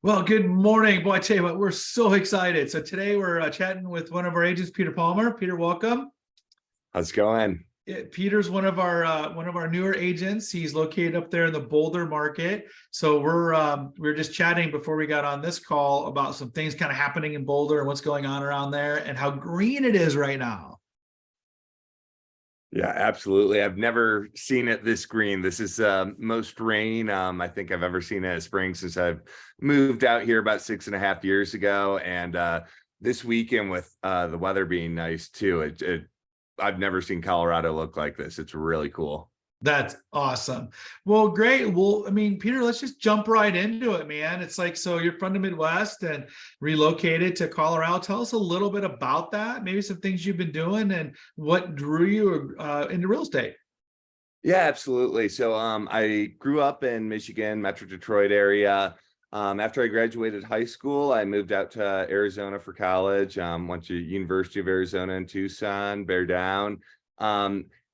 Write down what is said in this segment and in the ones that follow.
Well, good morning. Boy, I tell you what, we're so excited. So today we're chatting with one of our agents, Peter Palmer. Peter, welcome. How's it going? Peter's one of our newer agents. He's located up there in the Boulder market. So we're just chatting before we got on this call about some things kind of happening in Boulder and what's going on around there and how green it is right now. Yeah, absolutely. I've never seen it this green. This is most rain I think I've ever seen in a spring since I've moved out here about 6.5 years ago. And this weekend with the weather being nice too, I've never seen Colorado look like this. It's really cool. That's awesome. Well, great. Well, I mean, Peter, let's just jump right into it, man. It's like, so you're from the Midwest and relocated to Colorado. Tell us a little bit about that, maybe some things you've been doing and what drew you into real estate. Yeah, absolutely. So I grew up in Michigan, Metro Detroit area. After I graduated high school, I moved out to Arizona for college. Went to University of Arizona in Tucson, Bear Down.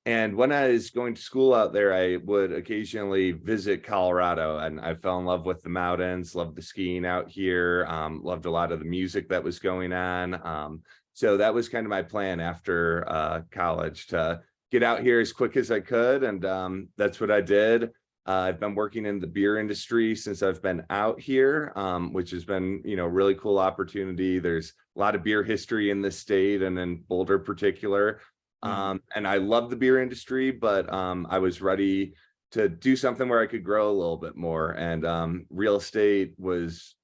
And when I was going to school out there, I would occasionally visit Colorado, and I fell in love with the mountains, loved the skiing out here, loved a lot of the music that was going on. So that was kind of my plan after college, to get out here as quick as I could. And that's what I did. I've been working in the beer industry since I've been out here, which has been, really cool opportunity. There's a lot of beer history in this state and in Boulder particular. And I love the beer industry, but I was ready to do something where I could grow a little bit more. And real estate was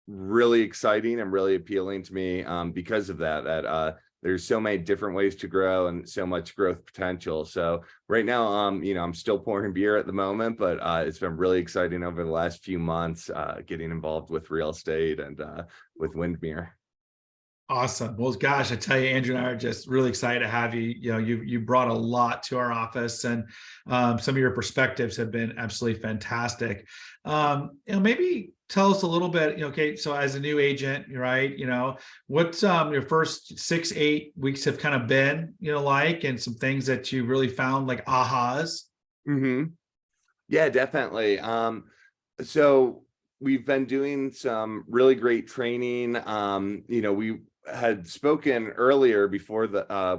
really exciting and really appealing to me because of that there's so many different ways to grow and so much growth potential. So right now, I'm still pouring beer at the moment, but it's been really exciting over the last few months getting involved with real estate and with Windmere. Awesome. Well, gosh, I tell you, Andrew and I are just really excited to have you. You brought a lot to our office, and some of your perspectives have been absolutely fantastic. Maybe tell us a little bit. Okay, so as a new agent, right? What's your first 6, 8 weeks have kind of been, like, and some things that you really found like ahas. Hmm. Yeah, definitely. So we've been doing some really great training. We had spoken earlier before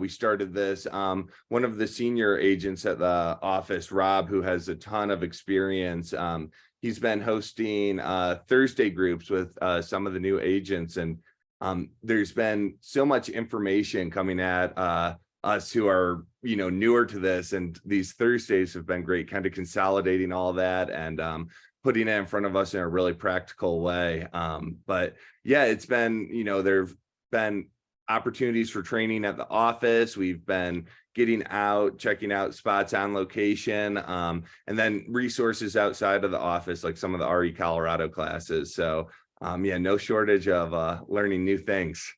we started this. One of the senior agents at the office, Rob, who has a ton of experience, he's been hosting Thursday groups with some of the new agents, and there's been so much information coming at us who are newer to this, and these Thursdays have been great, kind of consolidating all that and putting it in front of us in a really practical way. But yeah, it's been, there've been opportunities for training at the office. We've been getting out, checking out spots on location, and then resources outside of the office, like some of the RE Colorado classes. So yeah, no shortage of learning new things.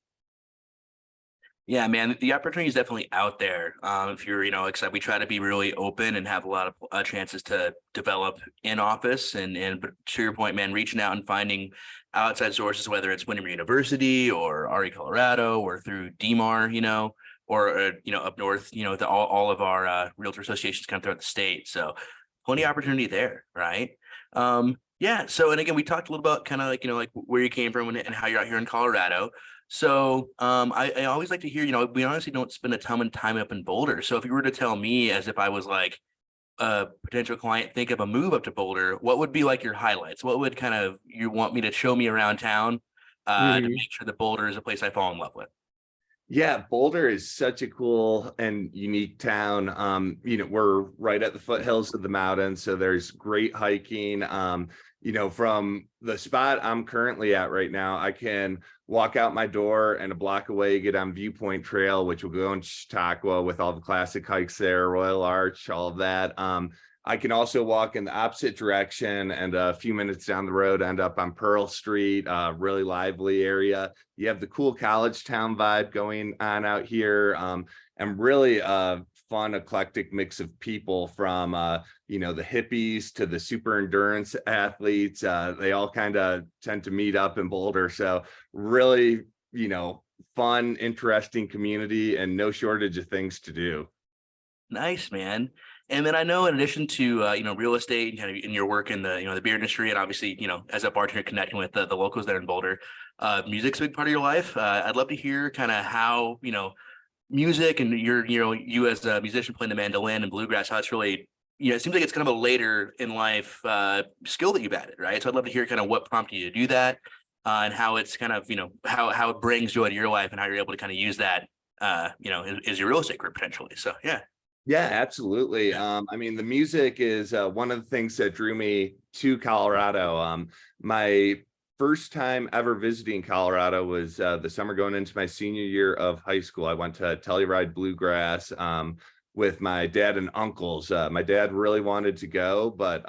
Yeah, man, the opportunity is definitely out there. If you're, except we try to be really open and have a lot of chances to develop in office. But to your point, man, reaching out and finding outside sources, whether it's Windermere University or RE Colorado or through DMAR, or up north, all of our realtor associations come throughout the state. So plenty of opportunity there, right? Yeah. So, and again, we talked a little about kind of like where you came from and how you're out here in Colorado. So I always like to hear, we honestly don't spend a ton of time up in Boulder. So if you were to tell me, as if I was like a potential client, think of a move up to Boulder, what would be like your highlights? What would kind of you want me to show me around town to make sure that Boulder is a place I fall in love with? Yeah, Boulder is such a cool and unique town. We're right at the foothills of the mountains, so there's great hiking. From the spot I'm currently at right now, I can walk out my door and a block away get on Viewpoint Trail, which will go in Chautauqua with all the classic hikes there, Royal Arch, all of that. I can also walk in the opposite direction and a few minutes down the road end up on Pearl Street, really lively area. You have the cool college town vibe going on out here, and really fun, eclectic mix of people from, the hippies to the super endurance athletes. They all kind of tend to meet up in Boulder. So really, fun, interesting community and no shortage of things to do. Nice, man. And then I know in addition to real estate and kind of in your work in the the beer industry, and obviously as a bartender connecting with the locals there in Boulder, music's a big part of your life. I'd love to hear kind of how music and you as a musician playing the mandolin and bluegrass, how it's really it seems like it's kind of a later in life skill that you've added, right? So I'd love to hear kind of what prompted you to do that, and how it's kind of how it brings joy to your life and how you're able to kind of use that is your real estate career potentially. So yeah. Yeah, absolutely. I mean, the music is one of the things that drew me to Colorado. My first time ever visiting Colorado was the summer going into my senior year of high school. I went to Telluride Bluegrass with my dad and uncles. My dad really wanted to go, but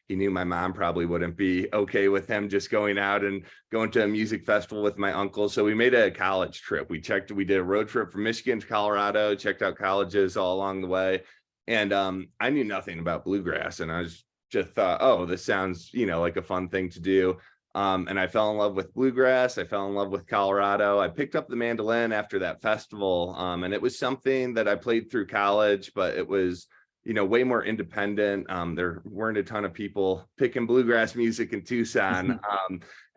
he knew my mom probably wouldn't be okay with him just going out and going to a music festival with my uncle. So we made a college trip. We did a road trip from Michigan to Colorado, checked out colleges all along the way. And I knew nothing about bluegrass. And I just thought, oh, this sounds, like a fun thing to do. And I fell in love with bluegrass. I fell in love with Colorado. I picked up the mandolin after that festival. And it was something that I played through college, but it was, way more independent. There weren't a ton of people picking bluegrass music in Tucson.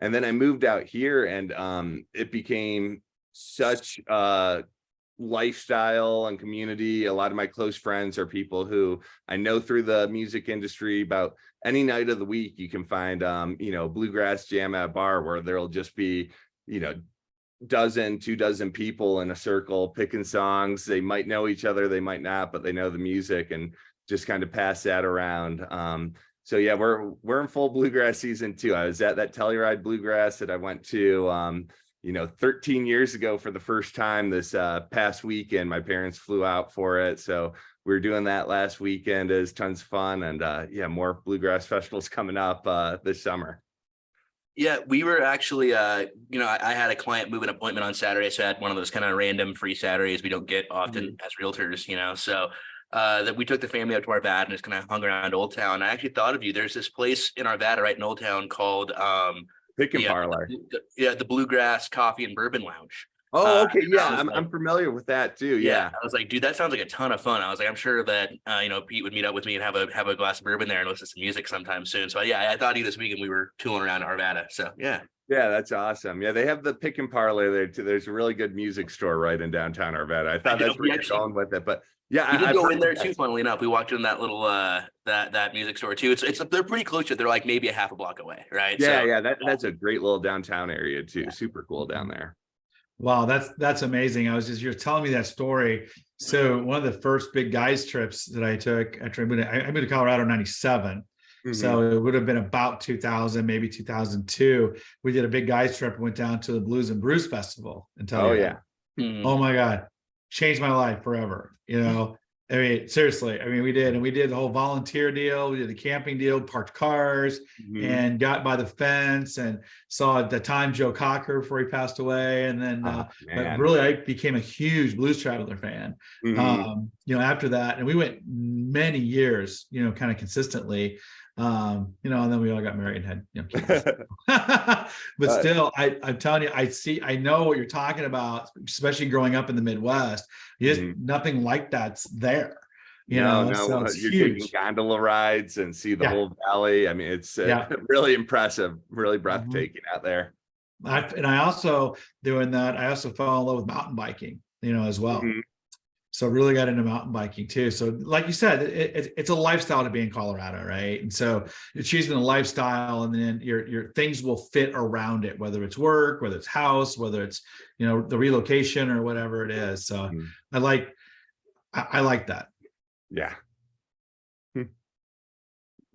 And then I moved out here and it became such a lifestyle and community. A lot of my close friends are people who I know through the music industry. About any night of the week you can find bluegrass jam at a bar where there'll just be 2 dozen people in a circle picking songs. They might know each other, they might not, but they know the music and just kind of pass that around. So yeah, we're in full bluegrass season too. I was at that Telluride Bluegrass that I went to 13 years ago for the first time this past weekend. My parents flew out for it. So we were doing that last weekend. It was tons of fun. And more bluegrass festivals coming up this summer. Yeah, we were actually, I had a client move an appointment on Saturday. So I had one of those kind of random free Saturdays we don't get often as realtors, so that we took the family out to Arvada and just kind of hung around Old Town. I actually thought of you. There's this place in Arvada right in Old Town called Pick and Parlor. The Bluegrass Coffee and Bourbon Lounge. Oh, okay. Yeah, I'm familiar with that too. Yeah. I was like, dude, that sounds like a ton of fun. I was like, I'm sure that Pete would meet up with me and have a glass of bourbon there and listen to some music sometime soon. So yeah, I thought you this weekend we were tooling around Arvada. So yeah. Yeah, that's awesome. Yeah, they have the Pick and Parlor there too. There's a really good music store right in downtown Arvada. I thought that's where you're going with it, but yeah, we did go in there too. Funnily enough, we walked in that little that music store too. It's they're pretty close to it. They're like maybe a half a block away, right? Yeah, that's a great little downtown area too. Yeah. Super cool down there. Wow, that's amazing. You're telling me that story. So one of the first big guys trips that I took after I moved to Colorado in '97. Mm-hmm. So it would have been about 2000, maybe 2002. We did a big guys trip and went down to the Blues and Brews Festival in Telluride. Oh yeah. Mm-hmm. Oh my God. Changed my life forever. I mean, seriously, we did the whole volunteer deal. We did the camping deal, parked cars, and got by the fence and saw at the time Joe Cocker before he passed away. And then, but really, I became a huge Blues Traveler fan. After that, and we went many years, kind of consistently. And then we all got married and had kids. But still, I'm telling you, I know what you're talking about, especially growing up in the Midwest. Just nothing like that's there. No, so you're huge. taking gondola rides and see the whole valley. I mean, it's really impressive, really breathtaking out there. I also doing that. I also fell in love with mountain biking, as well. So really got into mountain biking too. So like you said, it's a lifestyle to be in Colorado, right? And so you're choosing a lifestyle, and then your things will fit around it, whether it's work, whether it's house, whether it's the relocation or whatever it is. So I like that. Yeah.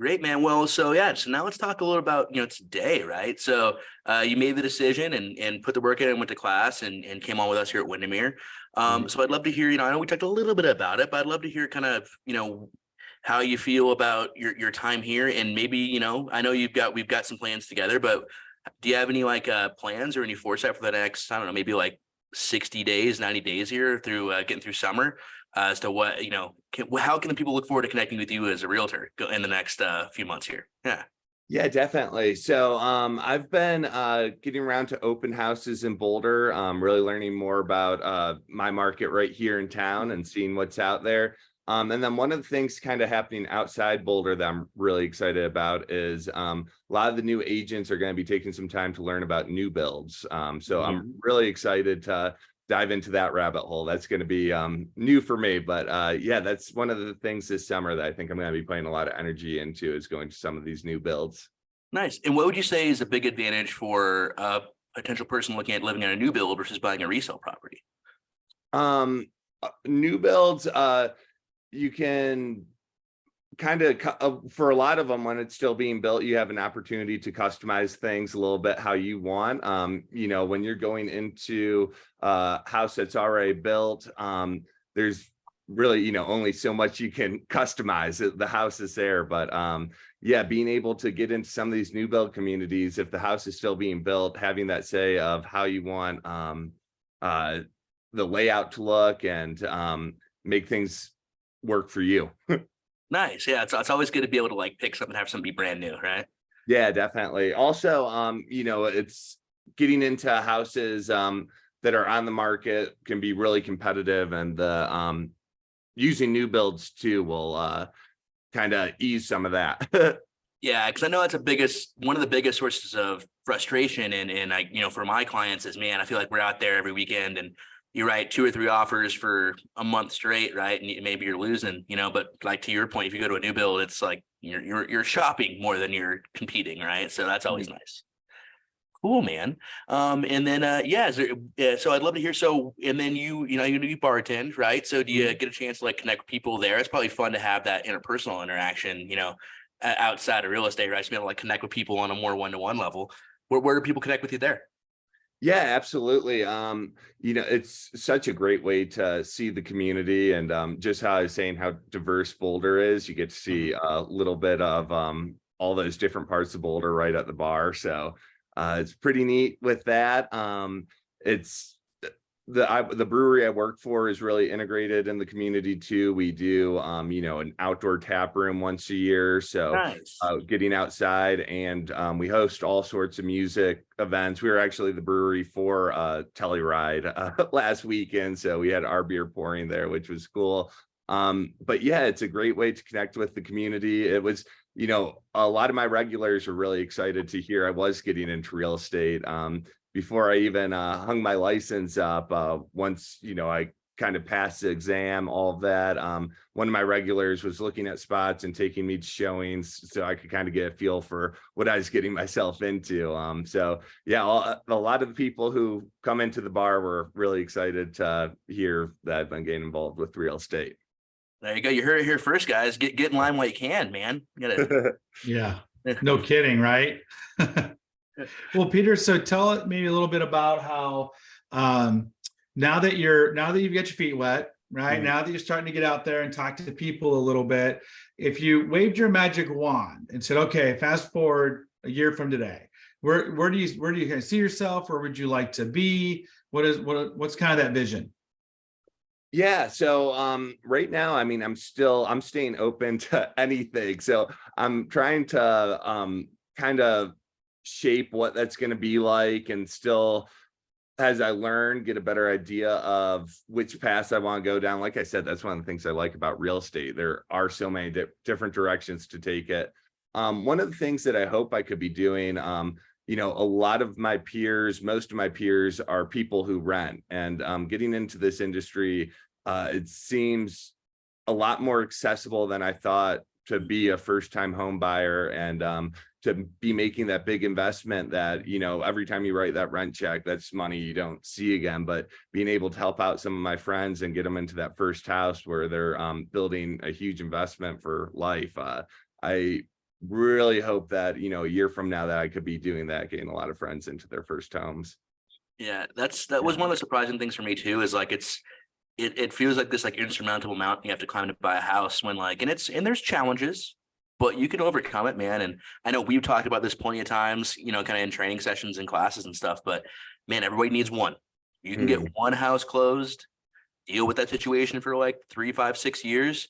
Great, man. Well, so now let's talk a little about today, right? So you made the decision and put the work in and went to class and came on with us here at Windermere. So I'd love to hear, I know we talked a little bit about it, but I'd love to hear kind of, how you feel about your time here, and maybe, I know we've got some plans together, but do you have any plans or any foresight for the next, I don't know, maybe 60 days, 90 days here through getting through summer, as to what, how can the people look forward to connecting with you as a realtor in the next few months here? Yeah, definitely. So I've been getting around to open houses in Boulder, really learning more about my market right here in town and seeing what's out there. And then one of the things kind of happening outside Boulder that I'm really excited about is a lot of the new agents are going to be taking some time to learn about new builds. So I'm really excited to dive into that rabbit hole. That's going to be new for me, but yeah, that's one of the things this summer that I think I'm going to be putting a lot of energy into, is going to some of these new builds. Nice. And what would you say is a big advantage for a potential person looking at living in a new build versus buying a resale property? New builds, you can kind of, for a lot of them, when it's still being built, you have an opportunity to customize things a little bit how you want. You know, when you're going into a house that's already built, there's really, you know, only so much you can customize. The house is there, but yeah, being able to get into some of these new build communities, if the house is still being built, having that say of how you want the layout to look, and make things work for you. Nice. Yeah, it's always good to be able to like pick something, have something be brand new, right? Yeah, definitely. Also, you know, it's getting into houses that are on the market can be really competitive, and the using new builds too will kind of ease some of that. Yeah, because I know that's one of the biggest sources of frustration, and I, you know, for my clients is, man, I feel like we're out there every weekend and you write 2 or 3 offers for a month straight, right? And maybe you're losing, you know, but like to your point, if you go to a new build, it's like you're shopping more than you're competing, right? So that's always nice. Cool, man. And then yeah, so I'd love to hear. So, and then you know, you bartend, right? So do you get a chance to like connect with people there? It's probably fun to have that interpersonal interaction, you know, outside of real estate, right? To be able to like connect with people on a more one-to-one level. Where do people connect with you there? Yeah, absolutely. You know, it's such a great way to see the community, and just how I was saying how diverse Boulder is. You get to see a little bit of all those different parts of Boulder right at the bar. So it's pretty neat with that. It's the brewery I work for is really integrated in the community too. We do you know, an outdoor tap room once a year, so Nice. getting outside, and we host all sorts of music events. We were actually the brewery for Telluride last weekend, so we had our beer pouring there, which was cool. But yeah, it's a great way to connect with the community. It was, you know, a lot of my regulars were really excited to hear I was getting into real estate. Before I even hung my license up, once, you know, I kind of passed the exam, all of that. One of my regulars was looking at spots and taking me to showings so I could kind of get a feel for what I was getting myself into. So yeah, a lot of the people who come into the bar were really excited to hear that I've been getting involved with real estate. There you go. You heard it here first, guys. Get in line while you can, man. You gotta... Yeah, no kidding, right? Well, Peter, so tell maybe a little bit about how now that you've got your feet wet, right? Now that you're starting to get out there and talk to people a little bit, if you waved your magic wand and said, okay, fast forward a year from today, where do you kind of see yourself? Where would you like to be? What's kind of that vision? Yeah, so right now, I mean, I'm staying open to anything. So I'm trying to kind of shape what that's going to be like, and still, as I learn, get a better idea of which paths I want to go down. Like I said, that's one of the things I like about real estate. There are so many different directions to take it. One of the things that I hope I could be doing, you know, a lot of my peers, most of my peers are people who rent, and getting into this industry, it seems a lot more accessible than I thought to be a first-time home buyer, and to be making that big investment that, you know, every time you write that rent check, that's money you don't see again. But being able to help out some of my friends and get them into that first house where they're building a huge investment for life, I really hope that, you know, a year from now that I could be doing that, getting a lot of friends into their first homes. Yeah, that was one of the surprising things for me too, is like it feels like this like insurmountable mountain you have to climb to buy a house, when like, and there's challenges, but you can overcome it, man. And I know we've talked about this plenty of times, you know, kind of in training sessions and classes and stuff, but man, everybody needs one. You can get one house closed, deal with that situation for like 3, 5, 6 years.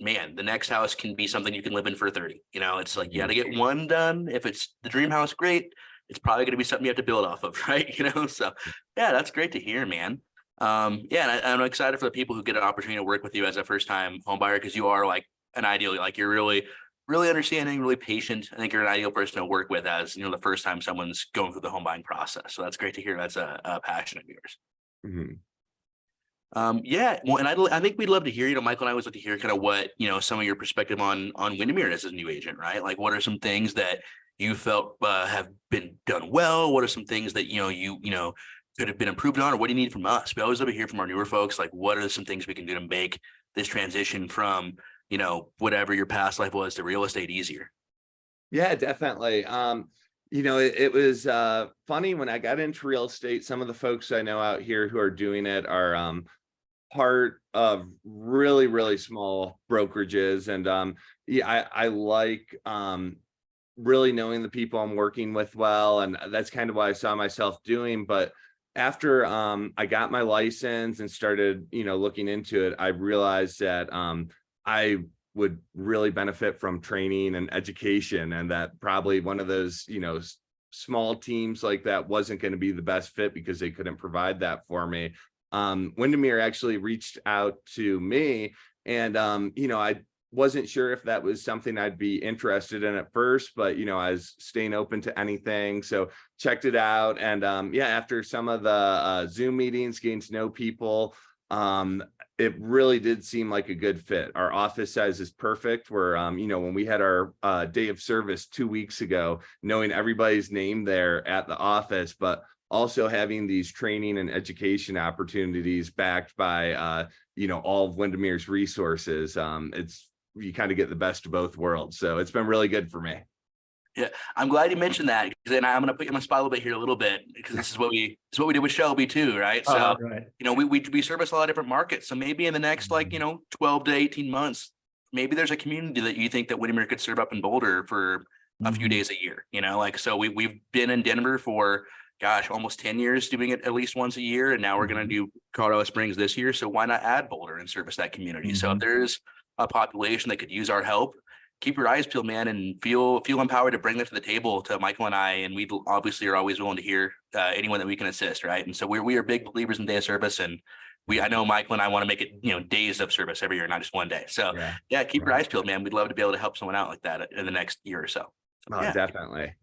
Man, the next house can be something you can live in for 30. You know, it's like you got to get one done. If it's the dream house, great. It's probably going to be something you have to build off of, right? You know, so yeah, that's great to hear, man. Yeah, and I'm excited for the people who get an opportunity to work with you as a first time home buyer, because you are like an ideal, like you're really, really understanding, really patient. I think you're an ideal person to work with as, the first time someone's going through the home buying process. So that's great to hear. That's a passion of yours. Mhm. Yeah, well, and I think we'd love to hear, Michael and I always like to hear kind of what, some of your perspective on Windermere as a new agent, right? Like, what are some things that you felt have been done well? What are some things that, you could have been improved on, or what do you need from us? We always love to hear from our newer folks. Like, what are some things we can do to make this transition from, whatever your past life was to real estate easier? Yeah, definitely. It was funny when I got into real estate. Some of the folks I know out here who are doing it are part of really, really small brokerages. And yeah, I like really knowing the people I'm working with well. And that's kind of what I saw myself doing. But after I got my license and started, looking into it, I realized that I would really benefit from training and education, and that probably one of those, small teams like that wasn't going to be the best fit because they couldn't provide that for me. Windermere actually reached out to me, and I wasn't sure if that was something I'd be interested in at first, but I was staying open to anything, so checked it out. And yeah, after some of the Zoom meetings, getting to know people, it really did seem like a good fit. Our office size is perfect. Where when we had our day of service 2 weeks ago, knowing everybody's name there at the office, but also having these training and education opportunities backed by all of Windermere's resources, you kind of get the best of both worlds. So it's been really good for me. Yeah, I'm glad you mentioned that, because then I'm going to put you on the spot a little bit here a little bit, because this is what we did with Shelby too, right? So Right. we service a lot of different markets. So maybe in the next 12 to 18 months, maybe there's a community that you think that Windermere could serve up in Boulder for a few days a year. So we've been in Denver for, gosh, almost 10 years, doing it at least once a year, and now we're going to do Colorado Springs this year. So why not add Boulder and service that community? So if there's a population that could use our help, keep your eyes peeled, man, and feel empowered to bring that to the table to Michael and I. And we obviously are always willing to hear anyone that we can assist, right? And so we are big believers in day of service, and I know Michael and I want to make it days of service every year, not just one day. So yeah, keep your eyes peeled, man. We'd love to be able to help someone out like that in the next year or so. Oh, definitely.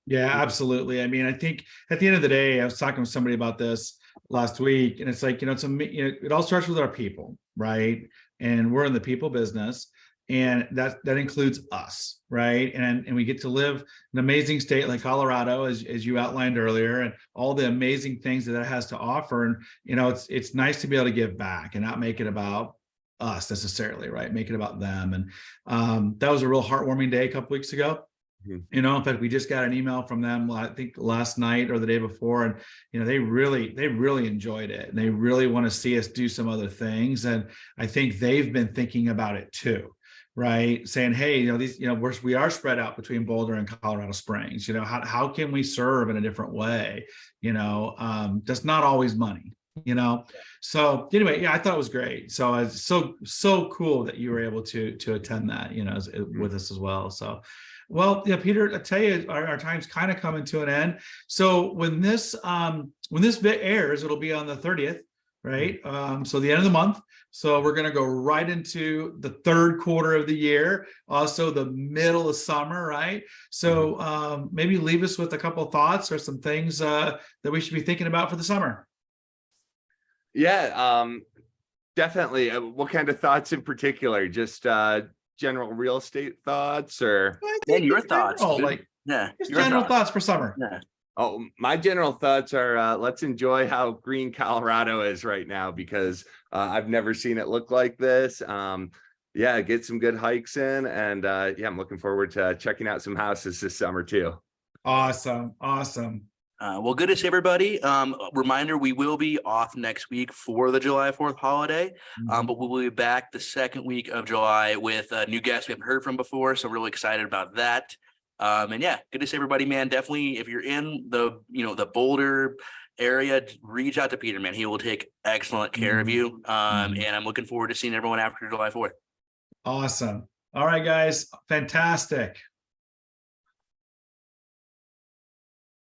Yeah, absolutely. I mean, I think at the end of the day, I was talking with somebody about this last week, and it's like, it all starts with our people, right? And we're in the people business, and that includes us, right? And we get to live an amazing state like Colorado, as you outlined earlier, and all the amazing things that has to offer. And it's nice to be able to give back and not make it about us necessarily, right? Make it about them. And that was a real heartwarming day a couple weeks ago. In fact, we just got an email from them, I think last night or the day before, and they really enjoyed it, and they really want to see us do some other things. And I think they've been thinking about it too, right? Saying, hey, we are spread out between Boulder and Colorado Springs. How can we serve in a different way? That's not always money. So anyway, yeah, I thought it was great. So it's so cool that you were able to attend that, with us as well. So. Well, yeah, Peter, I tell you, our time's kind of coming to an end. So when this bit airs, it'll be on the 30th, right? So the end of the month. So we're going to go right into the third quarter of the year, also the middle of summer, right? So maybe leave us with a couple of thoughts or some things that we should be thinking about for the summer. Yeah, definitely. What kind of thoughts in particular? Just general real estate thoughts, or your thoughts, general thoughts for summer. Yeah. Oh, my general thoughts are let's enjoy how green Colorado is right now, because I've never seen it look like this. Yeah, get some good hikes in, and yeah, I'm looking forward to checking out some houses this summer too. Awesome. Well, good to see everybody. Reminder, we will be off next week for the July 4th holiday, but we will be back the second week of July with new guests we haven't heard from before. So really excited about that. And yeah, good to see everybody, man. Definitely, if you're in the Boulder area, reach out to Peter, man. He will take excellent care of you. And I'm looking forward to seeing everyone after July 4th. Awesome. All right, guys. Fantastic.